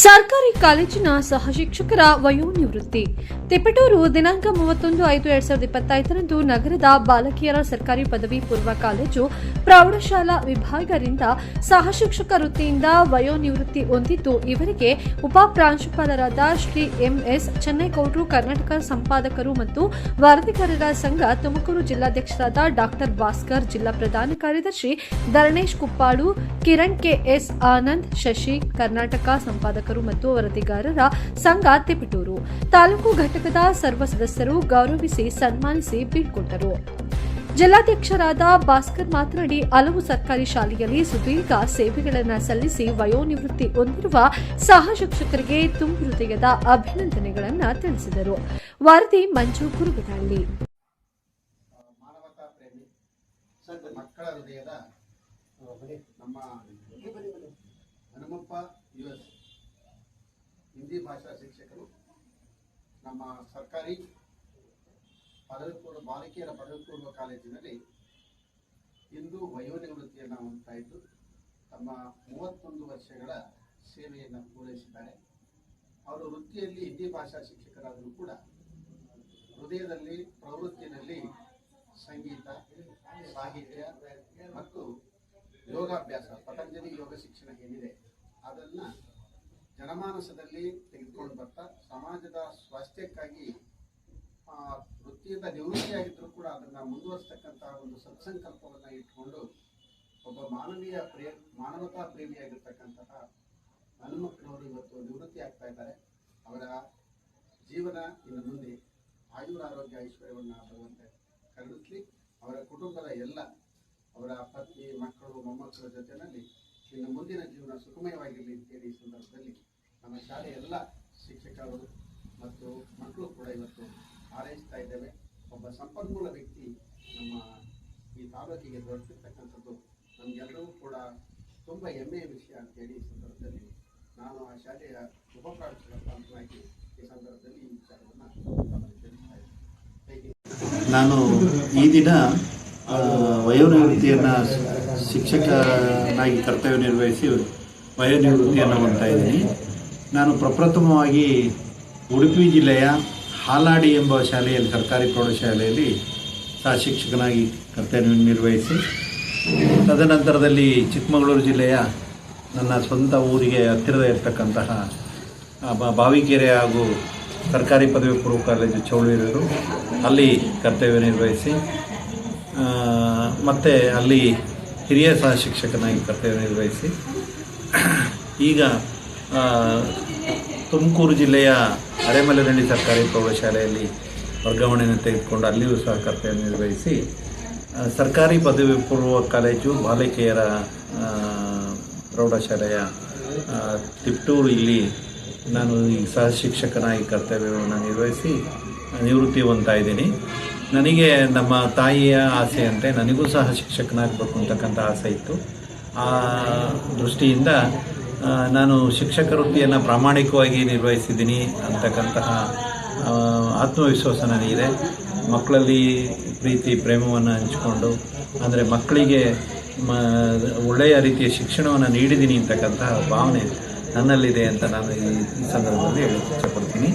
ಸರ್ಕಾರಿ ಕಾಲೇಜಿನ ಸಹ ಶಿಕ್ಷಕರ ವಯೋನಿವೃತ್ತಿ. ತಿಪಟೂರು ದಿನಾಂಕ 31/5/2025ರಂದು ನಗರದ ಬಾಲಕಿಯರ ಸರ್ಕಾರಿ ಪದವಿ ಪೂರ್ವ ಕಾಲೇಜು ಪ್ರೌಢಶಾಲಾ ವಿಭಾಗದಿಂದ ಸಹ ಶಿಕ್ಷಕ ವೃತ್ತಿಯಿಂದ ವಯೋನಿವೃತ್ತಿ ಹೊಂದಿದ್ದು, ಇವರಿಗೆ ಉಪ ಪ್ರಾಂಶುಪಾಲರಾದ ಶ್ರೀ ಎಂಎಸ್ ಚೆನ್ನೈಗೌಡರು, ಕರ್ನಾಟಕ ಸಂಪಾದಕರು ಮತ್ತು ವರದಿಗಾರರ ಸಂಘ ತುಮಕೂರು ಜಿಲ್ಲಾಧ್ಯಕ್ಷರಾದ ಡಾಕ್ಟರ್ ಭಾಸ್ಕರ್, ಜಿಲ್ಲಾ ಪ್ರಧಾನ ಕಾರ್ಯದರ್ಶಿ ಧರಣೇಶ್ ಕುಪ್ಪಾಳು, ಕಿರಣ್ ಕೆಎಸ್ ಆನಂದ್, ಶಶಿ, ಕರ್ನಾಟಕ ಸಂಪಾದಕರು ಮತ್ತು ವರದಿಗಾರರ ಸಂಘ ತಿಪಟೂರು ತಾಲೂಕು ಘಟಕದ ಸರ್ವ ಸದಸ್ಯರು ಗೌರವಿಸಿ ಸನ್ಮಾನಿಸಿ ಬೀಳ್ಕೊಟ್ಟರು. ಜಿಲ್ಲಾಧ್ಯಕ್ಷರಾದ ಭಾಸ್ಕರ್ ಮಾತನಾಡಿ, ಹಲವು ಸರ್ಕಾರಿ ಶಾಲೆಯಲ್ಲಿ ಸುದೀರ್ಘ ಸೇವೆಗಳನ್ನು ಸಲ್ಲಿಸಿ ವಯೋನಿವೃತ್ತಿ ಹೊಂದಿರುವ ಸಹ ಶಿಕ್ಷಕರಿಗೆ ತುಂಬು ಹೃದಯದ ಅಭಿನಂದನೆಗಳನ್ನು ತಿಳಿಸಿದರು. ವರದಿ ಮಂಜು ಕುರುಗದಹಳ್ಳಿ. ಮಕ್ಕಳ ಹೃದಯದ ನಮ್ಮ ಹನುಮಪ್ಪ ಯುಎಸ್ ಹಿಂದಿ ಭಾಷಾ ಶಿಕ್ಷಕರು ನಮ್ಮ ಸರ್ಕಾರಿ ಪದವಿ ಪೂರ್ವ ಬಾಲಕಿಯರ ಪದವಿ ಪೂರ್ವ ಕಾಲೇಜಿನಲ್ಲಿ ಇಂದು ವಯೋನಿವೃತ್ತಿಯನ್ನು ಹೊಂದ್ತಾ ಇದ್ದು ತಮ್ಮ 31 ವರ್ಷಗಳ ಸೇವೆಯನ್ನು ಪೂರೈಸಿದ್ದಾರೆ. ಅವರು ವೃತ್ತಿಯಲ್ಲಿ ಹಿಂದಿ ಭಾಷಾ ಶಿಕ್ಷಕರಾದರೂ ಕೂಡ ಹೃದಯದಲ್ಲಿ ಪ್ರವೃತ್ತಿಯಲ್ಲಿ ಸಂಗೀತ, ಸಾಹಿತ್ಯ ಮತ್ತು ಯೋಗಾಭ್ಯಾಸ, ಪತಂಜಲಿ ಯೋಗ ಶಿಕ್ಷಣ ಏನಿದೆ ಅದನ್ನು ಜನಮಾನಸದಲ್ಲಿ ತೆಗೆದುಕೊಂಡು ಬರ್ತಾ ಸಮಾಜದ ಸ್ವಾಸ್ಥ್ಯಕ್ಕಾಗಿ ವೃತ್ತಿಯಿಂದ ನಿವೃತ್ತಿಯಾಗಿದ್ದರೂ ಕೂಡ ಅದನ್ನು ಮುಂದುವರಿಸತಕ್ಕಂತಹ ಒಂದು ಸತ್ಸಂಕಲ್ಪವನ್ನು ಇಟ್ಕೊಂಡು ಒಬ್ಬ ಮಾನವತಾ ಪ್ರೇಮಿಯಾಗಿರ್ತಕ್ಕಂತಹ ಹನುಮಕ್ಕನವರು ಇವತ್ತು ನಿವೃತ್ತಿ ಆಗ್ತಾ ಇದ್ದಾರೆ. ಅವರ ಜೀವನ ಇನ್ನು ಮುಂದೆ ಆಯುರಾರೋಗ್ಯ ಐಶ್ವರ್ಯವನ್ನು ಬರುವಂತೆ ಕರುಣಿಸಲಿ. ಅವರ ಕುಟುಂಬದ ಎಲ್ಲ ಅವರ ಪತ್ನಿ, ಮಕ್ಕಳು, ಮೊಮ್ಮಕ್ಕಳ ಜೊತೆಯಲ್ಲಿ ಇನ್ನು ಮುಂದಿನ ಜೀವನ ಸುಖಮಯವಾಗಿರಲಿ ಅಂತೇಳಿ ಈ ಸಂದರ್ಭದಲ್ಲಿ ನಮ್ಮ ಶಾಲೆಯ ಎಲ್ಲ ಶಿಕ್ಷಕರು ಮತ್ತು ಮಕ್ಕಳು ಕೂಡ ಇವತ್ತು ಹಾರೈಸ್ತಾ ಇದ್ದೇವೆ. ಒಬ್ಬ ಸಂಪನ್ಮೂಲ ವ್ಯಕ್ತಿ ನಮ್ಮ ಈ ತಾಲೂಕಿಗೆ ದೊರಕಿರ್ತಕ್ಕಂಥದ್ದು ನಮಗೆಲ್ಲರೂ ಕೂಡ ತುಂಬ ಹೆಮ್ಮೆಯ ವಿಷಯ ಅಂತೇಳಿ ಈ ಸಂದರ್ಭದಲ್ಲಿ ನಾನು ಆ ಶಾಲೆಯ ಉಪ ಪ್ರಾಂಶುಪಾಲರಾಗಿ ಈ ಸಂದರ್ಭದಲ್ಲಿ ಈ ವಿಚಾರವನ್ನು ತಿಳಿಸ್ತಾ ಇದ್ದೇನೆ. ನಾನು ಈ ದಿನ ವಯೋನಿವೃತ್ತಿಯನ್ನು ಶಿಕ್ಷಕನಾಗಿ ಕರ್ತವ್ಯ ನಿರ್ವಹಿಸಿ ವಯೋನಿವೃತ್ತಿಯನ್ನು ಹೊಂದ್ತಾ ಇದ್ದೀನಿ. ನಾನು ಪ್ರಪ್ರಥಮವಾಗಿ ಉಡುಪಿ ಜಿಲ್ಲೆಯ ಹಾಲಾಡಿ ಎಂಬ ಶಾಲೆಯಲ್ಲಿ, ಸರ್ಕಾರಿ ಪ್ರೌಢಶಾಲೆಯಲ್ಲಿ ಸಹ ಶಿಕ್ಷಕನಾಗಿ ಕರ್ತವ್ಯ ನಿರ್ವಹಿಸಿ, ತದನಂತರದಲ್ಲಿ ಚಿಕ್ಕಮಗಳೂರು ಜಿಲ್ಲೆಯ ನನ್ನ ಸ್ವಂತ ಊರಿಗೆ ಹತ್ತಿರದ ಇರತಕ್ಕಂತಹ ಬಾವಿಕೆರೆ ಹಾಗೂ ಸರ್ಕಾರಿ ಪದವಿ ಪೂರ್ವ ಕಾಲೇಜು ಚೌಳೂರು ಅಲ್ಲಿ ಕರ್ತವ್ಯ ನಿರ್ವಹಿಸಿ, ಮತ್ತು ಅಲ್ಲಿ ಹಿರಿಯ ಸಹ ಶಿಕ್ಷಕನಾಗಿ ಕರ್ತವ್ಯ ನಿರ್ವಹಿಸಿ, ಈಗ ತುಮಕೂರು ಜಿಲ್ಲೆಯ ಅರೆಮಲೆನಹಳ್ಳಿ ಸರ್ಕಾರಿ ಪ್ರೌಢಶಾಲೆಯಲ್ಲಿ ವರ್ಗಾವಣೆಯನ್ನು ತೆಗೆದುಕೊಂಡು ಅಲ್ಲಿಯೂ ಸಹ ಕರ್ತವ್ಯ ನಿರ್ವಹಿಸಿ, ಸರ್ಕಾರಿ ಪದವಿ ಪೂರ್ವ ಕಾಲೇಜು ಬಾಲಕಿಯರ ಪ್ರೌಢಶಾಲೆಯ ತಿಪಟೂರು ಇಲ್ಲಿ ನಾನು ಈ ಸಹ ಶಿಕ್ಷಕನಾಗಿ ಕರ್ತವ್ಯವನ್ನು ನಿರ್ವಹಿಸಿ ನಿವೃತ್ತಿ ಹೊಂದ್ತಾ ಇದ್ದೀನಿ. ನನಗೆ ನಮ್ಮ ತಾಯಿಯ ಆಸೆಯಂತೆ ನನಗೂ ಸಹ ಶಿಕ್ಷಕನಾಗಬೇಕು ಅಂತಕ್ಕಂಥ ಆಸೆ ಇತ್ತು. ಆ ದೃಷ್ಟಿಯಿಂದ ನಾನು ಶಿಕ್ಷಕ ವೃತ್ತಿಯನ್ನು ಪ್ರಾಮಾಣಿಕವಾಗಿ ನಿರ್ವಹಿಸಿದ್ದೀನಿ ಅಂತಕ್ಕಂತಹ ಆತ್ಮವಿಶ್ವಾಸ ನನಗಿದೆ. ಮಕ್ಕಳಲ್ಲಿ ಪ್ರೀತಿ ಪ್ರೇಮವನ್ನು ಹಂಚಿಕೊಂಡು, ಅಂದರೆ ಮಕ್ಕಳಿಗೆ ಒಳ್ಳೆಯ ರೀತಿಯ ಶಿಕ್ಷಣವನ್ನು ನೀಡಿದ್ದೀನಿ ಅಂತಕ್ಕಂತಹ ಭಾವನೆ ನನ್ನಲ್ಲಿದೆ ಅಂತ ನಾನು ಈ ಸಂದರ್ಭದಲ್ಲಿ ಹೇಳಕ್ಕೆ ಇಷ್ಟಪಡ್ತೀನಿ.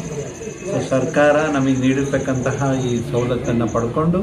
ಸರ್ಕಾರ ನಮಗೆ ನೀಡಿರ್ತಕ್ಕಂತಹ ಈ ಸವಲತ್ತನ್ನು ಪಡ್ಕೊಂಡು